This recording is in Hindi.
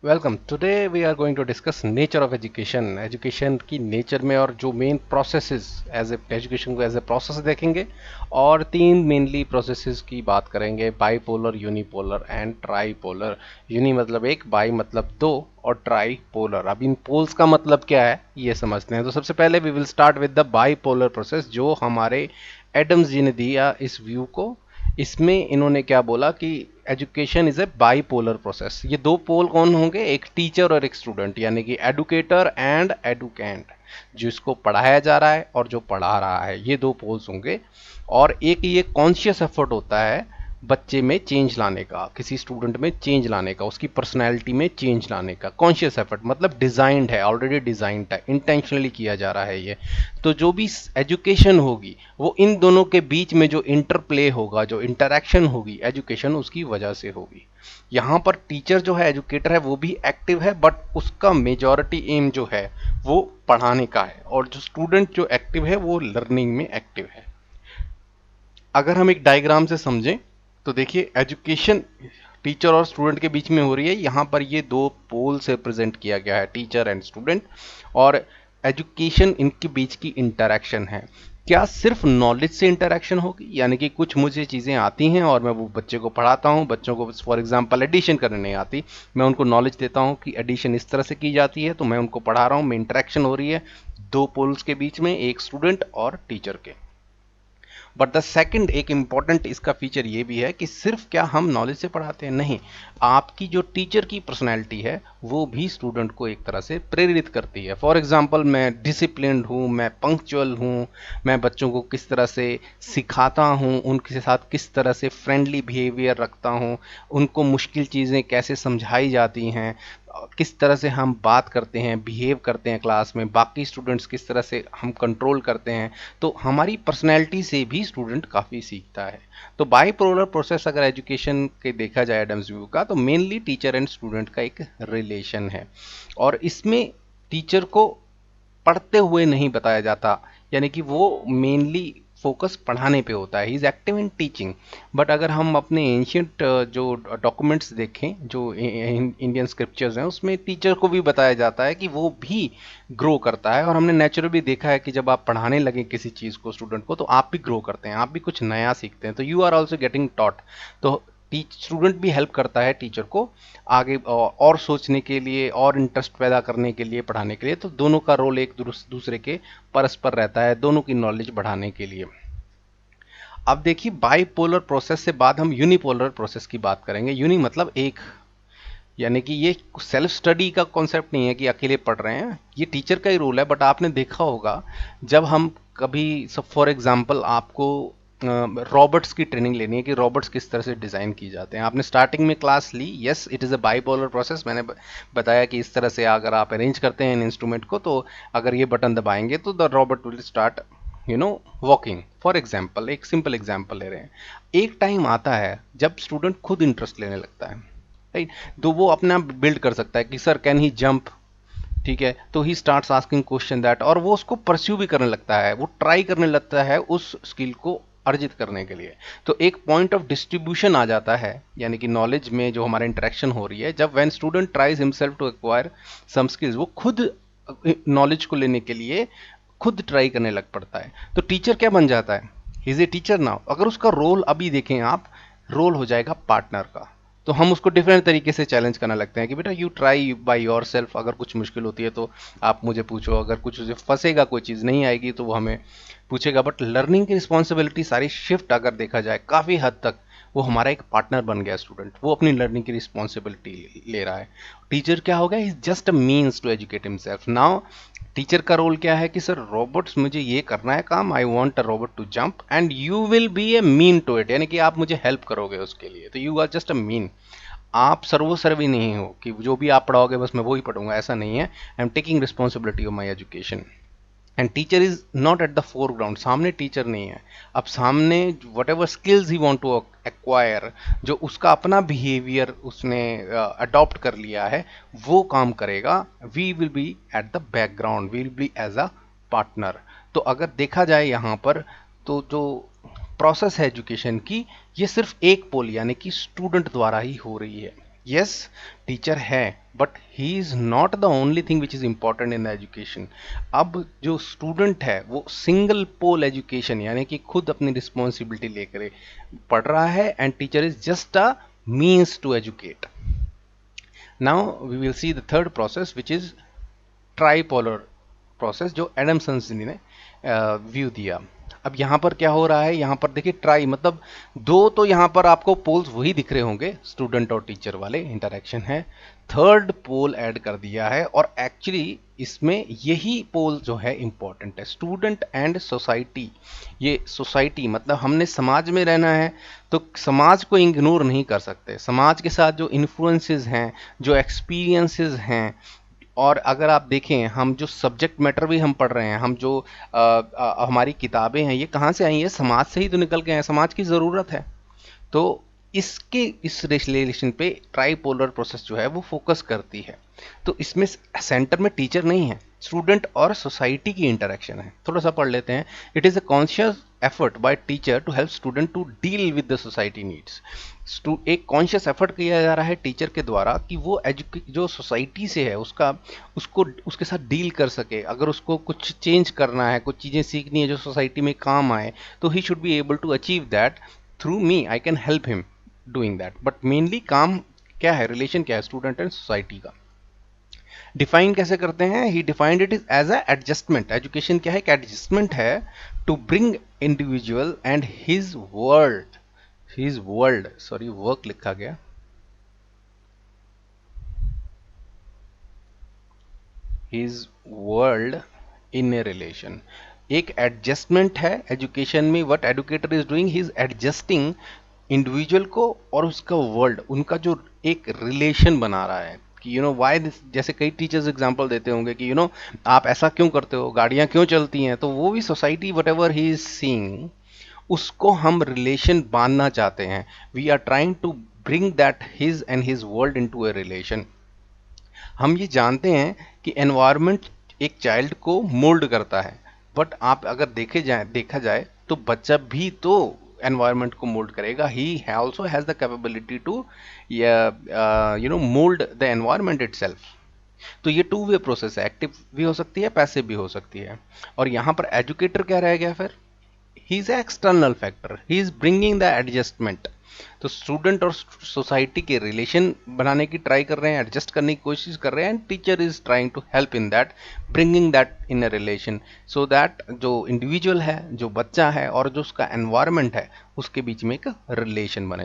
Welcome. Today we are going to discuss nature of education. Education की नेचर में और जो main processes as a education को एज ए प्रोसेस देखेंगे और तीन मेनली प्रोसेसेस की बात करेंगे: bipolar, unipolar and tripolar. Uni मतलब एक, बाई मतलब दो और ट्राई पोलर। अब इन पोल्स का मतलब क्या है ये समझते हैं। तो सबसे पहले we will start with the bipolar process जो हमारे एडम्स जी ने दिया इस व्यू को। इसमें इन्होंने क्या बोला कि education is a bipolar process. ये दो पोल कौन होंगे? एक टीचर और एक स्टूडेंट, यानी कि एडुकेटर एंड एडुकेंट, जिसको पढ़ाया जा रहा है और जो पढ़ा रहा है, ये दो पोल्स होंगे। और एक ये कॉन्शियस एफर्ट होता है बच्चे में चेंज लाने का, किसी स्टूडेंट में चेंज लाने का, उसकी पर्सनैलिटी में चेंज लाने का। कॉन्शियस एफर्ट मतलब डिजाइंड है, ऑलरेडी डिजाइंड है, इंटेंशनली किया जा रहा है ये। तो जो भी एजुकेशन होगी वो इन दोनों के बीच में जो इंटरप्ले होगा, जो इंटरेक्शन होगी, एजुकेशन उसकी वजह से होगी। यहाँ पर टीचर जो है, एजुकेटर है, वो भी एक्टिव है, बट उसका मेजॉरिटी एम जो है वो पढ़ाने का है, और जो स्टूडेंट जो एक्टिव है वो लर्निंग में एक्टिव है। अगर हम एक डायग्राम से समझें तो देखिए, एजुकेशन टीचर और स्टूडेंट के बीच में हो रही है। यहाँ पर ये दो पोल से प्रेजेंट किया गया है, टीचर एंड स्टूडेंट, और एजुकेशन इनके बीच की इंटरेक्शन है। क्या सिर्फ नॉलेज से इंटरेक्शन होगी, यानी कि कुछ मुझे चीज़ें आती हैं और मैं वो बच्चे को पढ़ाता हूँ, बच्चों को फॉर एग्जांपल एडिशन करने नहीं आती, मैं उनको नॉलेज देता हूँ कि एडिशन इस तरह से की जाती है, तो मैं उनको पढ़ा रहा हूँ, मैं इंटरेक्शन हो रही है दो पोल्स के बीच में, एक स्टूडेंट और टीचर के। बट द सेकंड एक इंपॉर्टेंट इसका फीचर ये भी है कि सिर्फ क्या हम नॉलेज से पढ़ाते हैं? नहीं, आपकी जो टीचर की पर्सनैलिटी है वो भी स्टूडेंट को एक तरह से प्रेरित करती है। फॉर एग्जाम्पल, मैं डिसिप्लिन्ड हूँ, मैं पंक्चुअल हूँ, मैं बच्चों को किस तरह से सिखाता हूँ, उनके साथ किस तरह से फ्रेंडली बिहेवियर रखता हूँ, उनको मुश्किल चीज़ें कैसे समझाई जाती हैं, किस तरह से हम बात करते हैं, बिहेव करते हैं क्लास में, बाकी स्टूडेंट्स किस तरह से हम कंट्रोल करते हैं, तो हमारी पर्सनैलिटी से भी स्टूडेंट काफ़ी सीखता है। तो बाईपोलर प्रोसेस अगर एजुकेशन के देखा जाए एडम्स व्यू का, तो मेनली टीचर एंड स्टूडेंट का एक रिलेशन है, और इसमें टीचर को पढ़ते हुए नहीं बताया जाता, यानी कि वो मेनली फोकस पढ़ाने पे होता है, he is active in teaching. But अगर हम अपने एंशियंट जो डॉक्यूमेंट्स देखें, जो इंडियन स्क्रिप्चर्स हैं, उसमें टीचर को भी बताया जाता है कि वो भी ग्रो करता है। और हमने नेचुरली देखा है कि जब आप पढ़ाने लगे किसी चीज़ को स्टूडेंट को, तो आप भी ग्रो करते हैं, आप भी कुछ नया सीखते हैं, तो you are also getting taught. तो स्टूडेंट भी हेल्प करता है टीचर को आगे और सोचने के लिए, और इंटरेस्ट पैदा करने के लिए, पढ़ाने के लिए। तो दोनों का रोल एक दूसरे के परस्पर रहता है, दोनों की नॉलेज बढ़ाने के लिए। अब देखिए, बाईपोलर प्रोसेस से बाद हम यूनिपोलर प्रोसेस की बात करेंगे। यूनि मतलब एक, यानी कि ये सेल्फ स्टडी का कॉन्सेप्ट नहीं है कि अकेले पढ़ रहे हैं, ये टीचर का ही रोल है। बट आपने देखा होगा जब हम कभी, सब फॉर एग्जांपल, आपको रॉबर्ट्स की ट्रेनिंग लेनी है कि रॉबर्ट्स किस तरह से डिज़ाइन की जाते हैं, आपने स्टार्टिंग में क्लास ली, yes it is a bipolar process. मैंने बताया कि इस तरह से अगर आप अरेंज करते हैं इन इंस्ट्रूमेंट को, तो अगर ये बटन दबाएंगे तो the Robert will start walking. For example, एक सिंपल एग्जाम्पल ले रहे हैं। एक टाइम आता है जब स्टूडेंट खुद इंटरेस्ट लेने लगता है, राइट? तो वो अपना बिल्ड कर सकता है कि सर कैन ही जंप, ठीक है, तो he starts asking question that, और वो उसको परस्यू भी करने लगता है, वो ट्राई करने लगता है उस स्किल को अर्जित करने के लिए। तो एक पॉइंट ऑफ डिस्ट्रीब्यूशन आ जाता है, यानी कि नॉलेज में जो हमारा इंटरेक्शन हो रही है, जब when student tries himself to acquire some skills, वो खुद नॉलेज को लेने के लिए खुद ट्राई करने लग पड़ता है। तो टीचर क्या बन जाता है? He is a teacher now. अगर उसका रोल अभी देखें आप, रोल हो जाएगा पार्टनर का। तो हम उसको डिफरेंट तरीके से चैलेंज करने लगते हैं कि बेटा you try by your self, अगर कुछ मुश्किल होती है तो आप मुझे पूछो, अगर कुछ उसे फंसेगा, कोई चीज़ नहीं आएगी तो वो हमें पूछेगा। बट लर्निंग की रिस्पॉन्सिबिलिटी सारी शिफ्ट अगर देखा जाए काफ़ी हद तक, वो हमारा एक पार्टनर बन गया स्टूडेंट, वो अपनी लर्निंग की रिस्पॉन्सिबिलिटी ले रहा है। टीचर क्या हो गया? Is just a means to educate himself. Now teacher का रोल क्या है कि सर रोबोट्स, मुझे ये करना है काम, I want a robot to jump and you will be a mean to it, यानी कि आप मुझे हेल्प करोगे उसके लिए, तो you are just a mean. आप सर्वोसर्वी नहीं हो कि जो भी आप पढ़ाओगे बस मैं वो ही पढ़ूंगा, ऐसा नहीं है। I am taking responsibility of my education and teacher is not at the foreground. सामने टीचर नहीं है, अब सामने whatever skills he want to acquire, जो उसका अपना बिहेवियर उसने अडॉप्ट कर लिया है, वो काम करेगा। We will be at the background, we will be as a partner. तो अगर देखा जाए यहाँ पर, तो जो प्रोसेस है एजुकेशन की, ये सिर्फ एक पोल यानी कि स्टूडेंट द्वारा ही हो रही है। यस, टीचर है, but he is not the only thing which is important in the education. अब जो स्टूडेंट है वो सिंगल पोल एजुकेशन यानी कि खुद अपनी रिस्पॉन्सिबिलिटी लेकर पढ़ रहा है, and teacher is just a means to educate. Now we will see the third process which is tripolar process, जो एडमसन ने व्यू दिया। अब यहाँ पर क्या हो रहा है, यहाँ पर देखिए ट्राई मतलब दो, तो यहाँ पर आपको पोल्स वही दिख रहे होंगे, स्टूडेंट और टीचर वाले इंटरेक्शन है। थर्ड पोल ऐड कर दिया है, और एक्चुअली इसमें यही पोल जो है इंपॉर्टेंट है, स्टूडेंट एंड सोसाइटी। ये सोसाइटी मतलब हमने समाज में रहना है, तो समाज को इग्नोर नहीं कर सकते। समाज के साथ जो इन्फ्लुएंसेस हैं, जो एक्सपीरियंसेस हैं, और अगर आप देखें हम जो सब्जेक्ट मैटर भी हम पढ़ रहे हैं, हम जो हमारी किताबें हैं, ये कहाँ से आई है, समाज से ही तो निकल के आए, समाज की ज़रूरत है। तो इसके इस रिलेशन पे ट्राईपोलर प्रोसेस जो है वो फोकस करती है। तो इसमें सेंटर में टीचर नहीं है, स्टूडेंट और सोसाइटी की इंटरेक्शन है। थोड़ा सा पढ़ लेते हैं। It is a conscious effort by teacher to help student to deal with the society needs. एक कॉन्शियस एफर्ट किया जा रहा है टीचर के द्वारा कि वो जो सोसाइटी से है उसको उसके साथ डील कर सके। अगर उसको कुछ चेंज करना है, कुछ चीज़ें सीखनी है जो सोसाइटी में काम आए, तो he should be able to achieve that through me, I can help him doing that. But mainly काम क्या है, रिलेशन क्या है स्टूडेंट एंड सोसाइटी का। डिफाइन कैसे करते हैं, he defined it is as a adjustment. Education क्या है, एक एडजस्टमेंट है to bring individual and his world sorry work लिखा गया, his world in a relation. एक एडजस्टमेंट है एजुकेशन में, what educator is doing, he is adjusting individual को और उसका वर्ल्ड, उनका जो एक रिलेशन बना रहा है कि वाई दिस। जैसे कई टीचर्स एग्जांपल देते होंगे कि आप ऐसा क्यों करते हो, गाड़ियां क्यों चलती हैं, तो वो भी society whatever he is seeing, उसको हम रिलेशन बांधना चाहते हैं। We are trying to bring that his and his world into a relation. हम ये जानते हैं कि एनवायरनमेंट एक चाइल्ड को मोल्ड करता है, बट आप अगर देखा जाए तो बच्चा भी तो एनवायरनमेंट को मोल्ड करेगा। He also has the capability to mould the environment itself. तो ये टू वे प्रोसेस है, एक्टिव भी हो सकती है, पैसिव भी हो सकती है। और यहाँ पर एजुकेटर क्या रह गया फिर, he is external factor, he is bringing the adjustment. तो स्टूडेंट और सोसाइटी के रिलेशन बनाने की ट्राई कर रहे हैं, एडजस्ट करने की कोशिश कर रहे हैं, and teacher is trying to help in that, bringing that in a relation, so that जो इंडिविजुअल है, जो बच्चा है और जो उसका एनवायरनमेंट है, उसके बीच में एक रिलेशन बने।